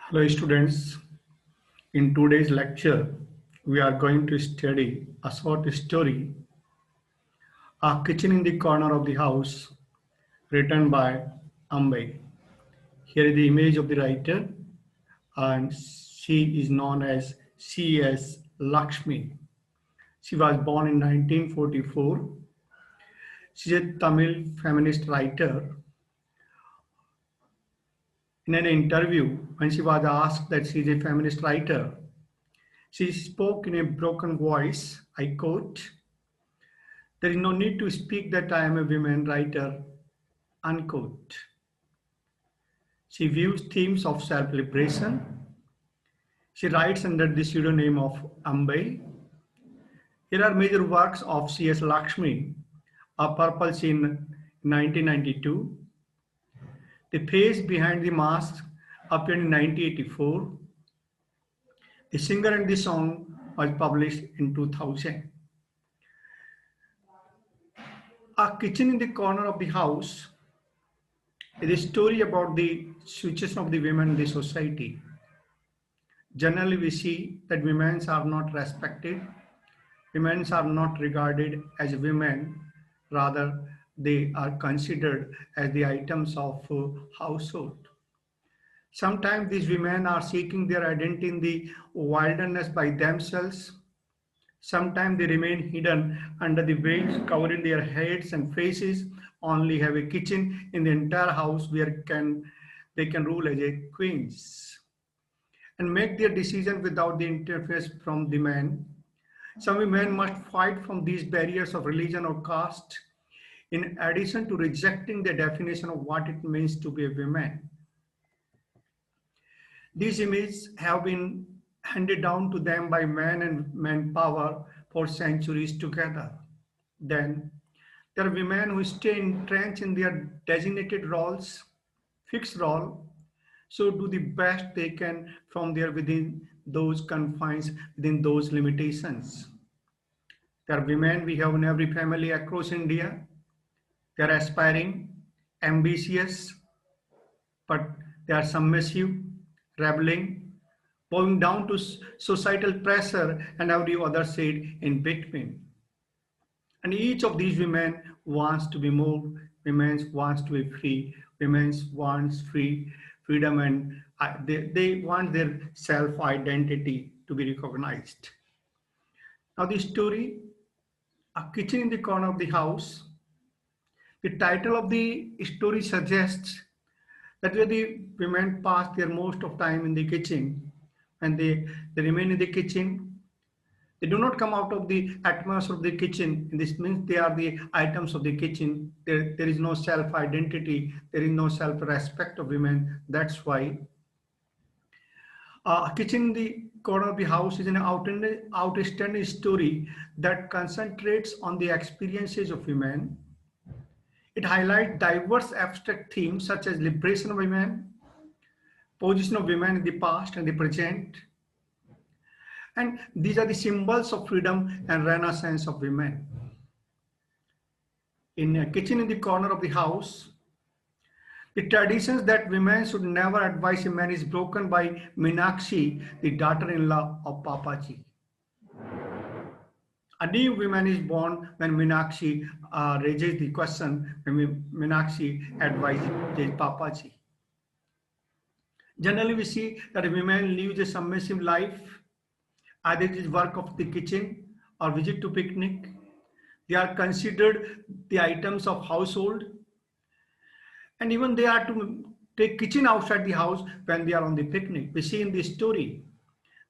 Hello students, in today's lecture we are going to study a short story, A Kitchen in the Corner of the House, written by Ambai. Here is the image of the writer and she is known as C.S. Lakshmi. She was born in 1944. She is a Tamil feminist writer. In an interview, when she was asked that she is a feminist writer, she spoke in a broken voice. I quote, "There is no need to speak that I am a women writer," unquote. She views themes of self-liberation. She writes under the pseudonym of Ambai. Here are major works of C.S. Lakshmi: A Purple Scene, 1992. The Face Behind the Mask appeared in 1984. The Singer and the Song was published in 2000. A Kitchen in the Corner of the House is a story about the situation of the women in the society. Generally, we see that women are not respected, women are not regarded as women, rather, they are considered as the items of household. Sometimes these women are seeking their identity in the wilderness by themselves. Sometimes they remain hidden under the veils covering their heads and faces, only have a kitchen in the entire house where they can rule as a queens and make their decision without the interference from the man. Some women must fight from these barriers of religion or caste, in addition to rejecting the definition of what it means to be a woman. These images have been handed down to them by men and manpower for centuries together. Then there are women who stay entrenched in their designated roles, fixed role, so do the best they can from there within those confines, within those limitations. There are women we have in every family across India. They are aspiring, ambitious, but they are submissive, rebelling, bowing down to societal pressure and every other shade in between. And each of these women wants to be more, women wants to be free, women wants freedom, and they want their self-identity to be recognized. Now the story, A Kitchen in the Corner of the House. The title of the story suggests that where the women pass their most of time in the kitchen and they remain in the kitchen. They do not come out of the atmosphere of the kitchen. This means they are the items of the kitchen. There is no self-identity. There is no self-respect of women. That's why A Kitchen in the Corner of the House is an outstanding story that concentrates on the experiences of women. It highlights diverse abstract themes such as liberation of women, position of women in the past and the present, and these are the symbols of freedom and renaissance of women. In A Kitchen in the Corner of the House, the traditions that women should never advise a man is broken by Meenakshi, the daughter-in-law of Papaji. A new woman is born when Meenakshi raises the question, when Meenakshi advises Papaji. Generally, we see that women live a submissive life. Either it is work of the kitchen or visit to picnic. They are considered the items of household. And even they are to take kitchen outside the house when they are on the picnic. We see in this story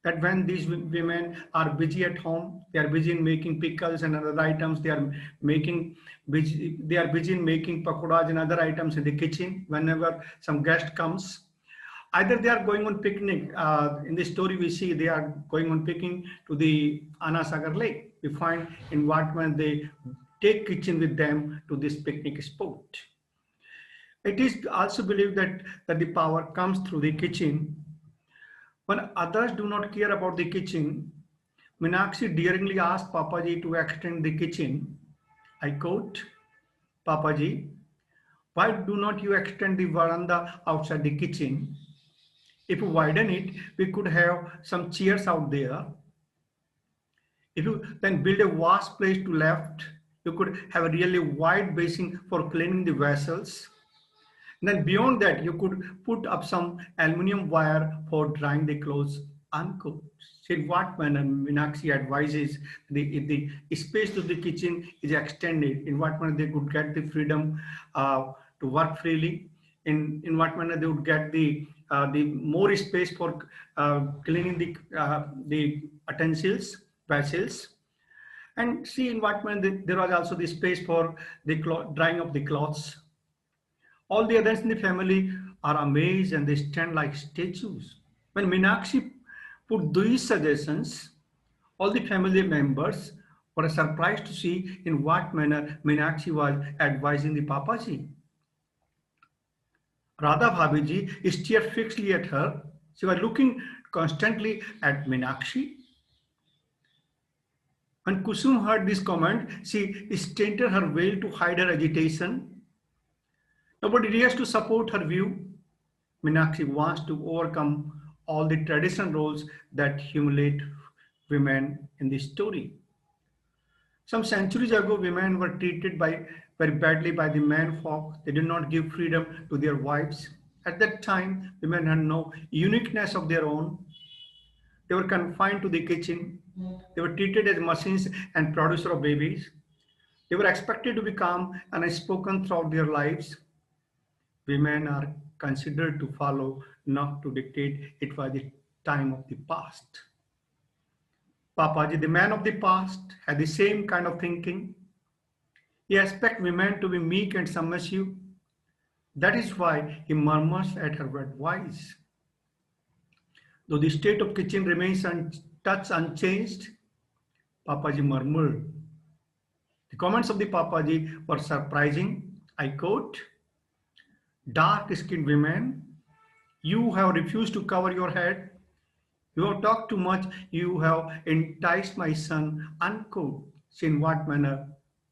that when these women are busy at home, they are busy in making pickles and other items. They are busy in making pakoras and other items in the kitchen whenever some guest comes. Either they are going on picnic. In this story, we see they are going on picnic to the Anasagar Lake. We find in what when they take kitchen with them to this picnic spot. It is also believed that the power comes through the kitchen. When others do not care about the kitchen, Meenakshi daringly asked Papaji to extend the kitchen. I quote, "Papaji, why do not you extend the veranda outside the kitchen?" If you widen it, we could have some chairs out there. If you then build a vast place to left, you could have a really wide basin for cleaning the vessels. And then beyond that, you could put up some aluminum wire for drying the clothes unquote. In what manner Meenakshi advises if the space to the kitchen is extended, in what manner they could get the freedom to work freely, in what manner they would get the more space for cleaning the utensils, vessels, and see in what manner there was also the space for the drying of the clothes. All the others in the family are amazed and they stand like statues. When Meenakshi put these suggestions, all the family members were surprised to see in what manner Meenakshi was advising the Papaji. Radha Bhabiji stared fixedly at her. She was looking constantly at Meenakshi. When Kusum heard this comment, she straightened her veil to hide her agitation. Nobody dares to support her view. Meenakshi wants to overcome all the traditional roles that humiliate women in the story. Some centuries ago, women were treated very badly by the men folk. They did not give freedom to their wives. At that time, women had no uniqueness of their own. They were confined to the kitchen. They were treated as machines and producer of babies. They were expected to be calm and unspoken throughout their lives. Women are considered to follow, not to dictate. It was the time of the past. Papaji, the man of the past, had the same kind of thinking. He expects women to be meek and submissive. That is why he murmurs at her advice. Though the state of kitchen remains untouched, unchanged, Papaji murmured. The comments of the Papaji were surprising. I quote, "Dark-skinned women, you have refused to cover your head. You have talked too much. You have enticed my son," unquote. See in what manner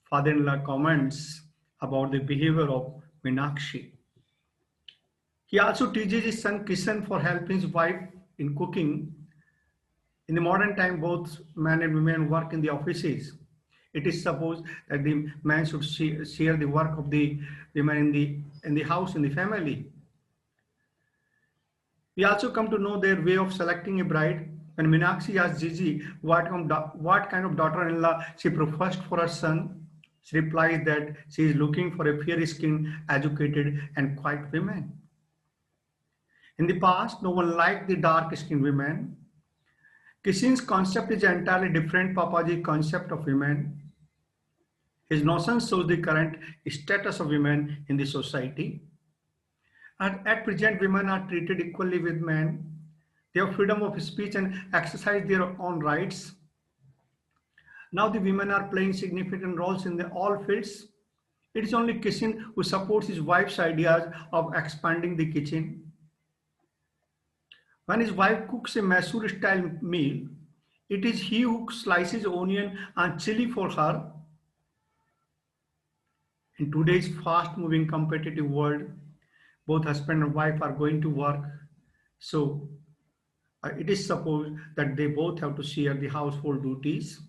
father-in-law comments about the behavior of Meenakshi. He also teaches his son Kishan for helping his wife in cooking. In the modern time, both men and women work in the offices. It is supposed that the man should share the work of the women in the house, in the family. We also come to know their way of selecting a bride. When Meenakshi asked Gigi what kind of daughter-in-law she prefers for her son, she replies that she is looking for a fair-skinned, educated, and quiet woman. In the past, no one liked the dark-skinned women. Kishan's concept is entirely different from Papaji's concept of women. His notion shows the current status of women in the society. And at present, women are treated equally with men. They have freedom of speech and exercise their own rights. Now the women are playing significant roles in all fields. It is only Kishan who supports his wife's ideas of expanding the kitchen. When his wife cooks a Mysore-style meal, it is he who slices onion and chili for her. In today's fast-moving competitive world, both husband and wife are going to work. So it is supposed that they both have to share the household duties.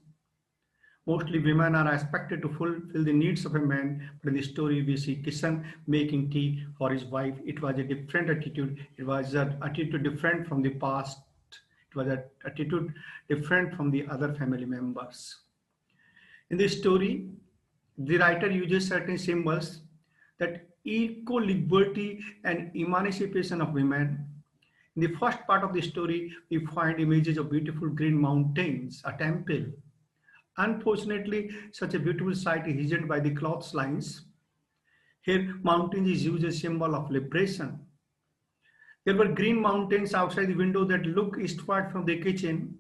Mostly women are expected to fulfill the needs of a man, but in the story we see Kishan making tea for his wife. It was a different attitude. It was an attitude different from the past. It was an attitude different from the other family members. In this story, the writer uses certain symbols that equal liberty and emancipation of women. In the first part of the story, we find images of beautiful green mountains, a temple. Unfortunately, such a beautiful sight is hidden by the clotheslines. Here, mountains is used as a symbol of liberation. There were green mountains outside the window that look eastward from the kitchen.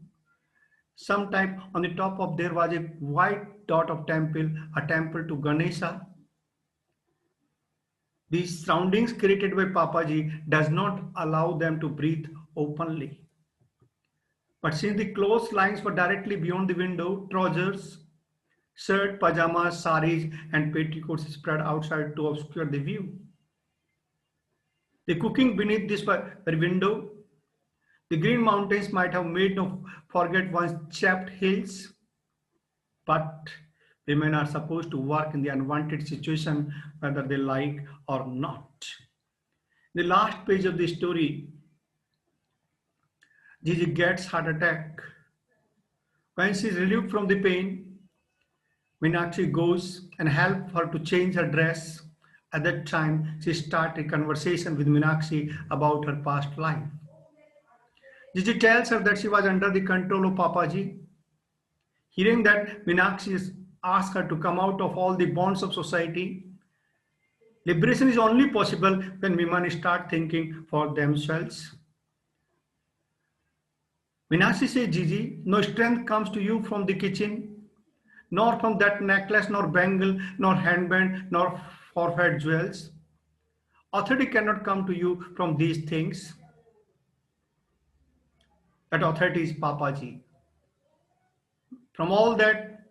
Sometime on the top of there was a white dot of temple, a temple to Ganesha. These surroundings created by Papaji does not allow them to breathe openly. But since the clotheslines were directly beyond the window, trousers, shirt, pajamas, saris, and petticoats spread outside to obscure the view. The cooking beneath this window The green mountains might have made no forget once chapped hills, but women are supposed to work in the unwanted situation whether they like or not. The last page of the story, Gigi gets heart attack. When she is relieved from the pain, Meenakshi goes and helps her to change her dress. At that time, she starts a conversation with Meenakshi about her past life. Gigi tells her that she was under the control of Papaji. Hearing that, Meenakshi asks her to come out of all the bonds of society. Liberation is only possible when women start thinking for themselves. Meenakshi says, Gigi, no strength comes to you from the kitchen, nor from that necklace, nor bangle, nor handband, nor forehead jewels. Authority cannot come to you from these things. That authority is Papaji. From all that,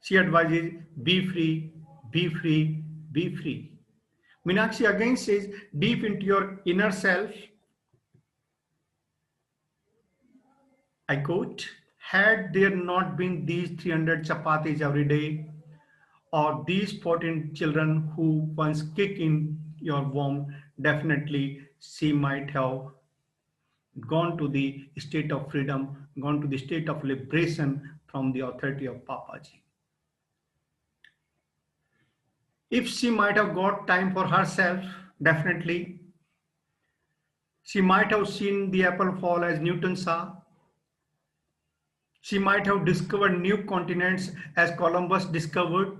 she advises, be free, be free, be free. Meenakshi again says, deep into your inner self, I quote, had there not been these 300 chapatis every day, or these 14 children who once kick in your womb, definitely she might have gone to the state of freedom, gone to the state of liberation from the authority of Papaji. If she might have got time for herself, definitely she might have seen the apple fall as Newton saw. She might have discovered new continents as Columbus discovered.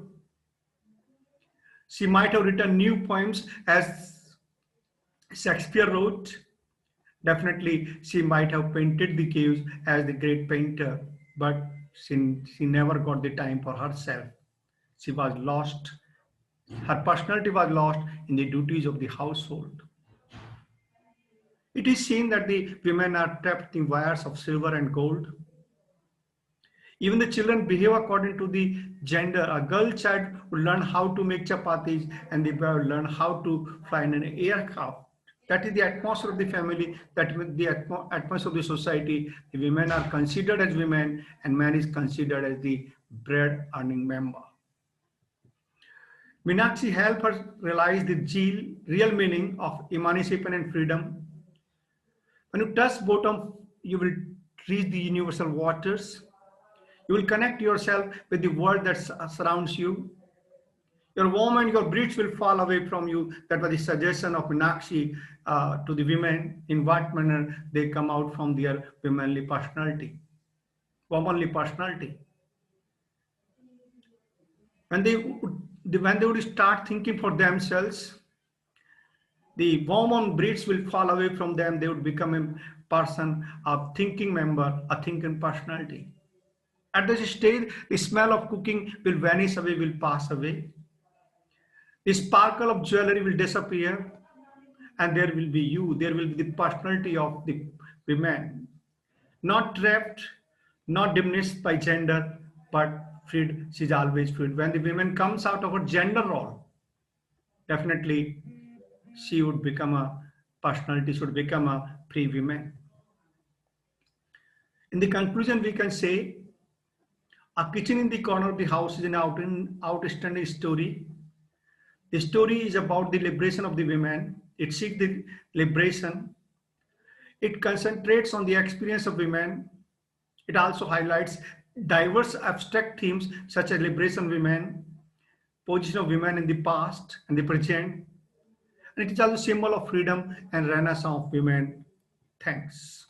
She might have written new poems as Shakespeare wrote. Definitely, she might have painted the caves as the great painter, but she never got the time for herself. She was lost. Her personality was lost in the duties of the household. It is seen that the women are trapped in wires of silver and gold. Even the children behave according to the gender. A girl child would learn how to make chapatis, and the boy would learn how to fly in an aircraft. That is the atmosphere of the family, that is the atmosphere of the society. The women are considered as women, and man is considered as the bread earning member. Meenakshi helped her realize the real meaning of emancipation and freedom. When you touch bottom, you will reach the universal waters. You will connect yourself with the world that surrounds you. Your womb and your breeds will fall away from you. That was the suggestion of Meenakshi to the women, in what manner they come out from their womanly personality, womanly personality. When they would start thinking for themselves, the woman breeds will fall away from them. They would become a person, a thinking member, a thinking personality. At this stage, the smell of cooking will vanish away, will pass away. The sparkle of jewelry will disappear, and there will be you. There will be the personality of the women, not trapped, not diminished by gender, but freed. She's always freed. When the woman comes out of her gender role, definitely she would become a personality, should become a free woman. In the conclusion, we can say a kitchen in the corner of the house is an outstanding story. The story is about the liberation of the women. It seeks the liberation. It concentrates on the experience of women. It also highlights diverse abstract themes such as liberation of women, position of women in the past and the present. And it is also a symbol of freedom and renaissance of women. Thanks.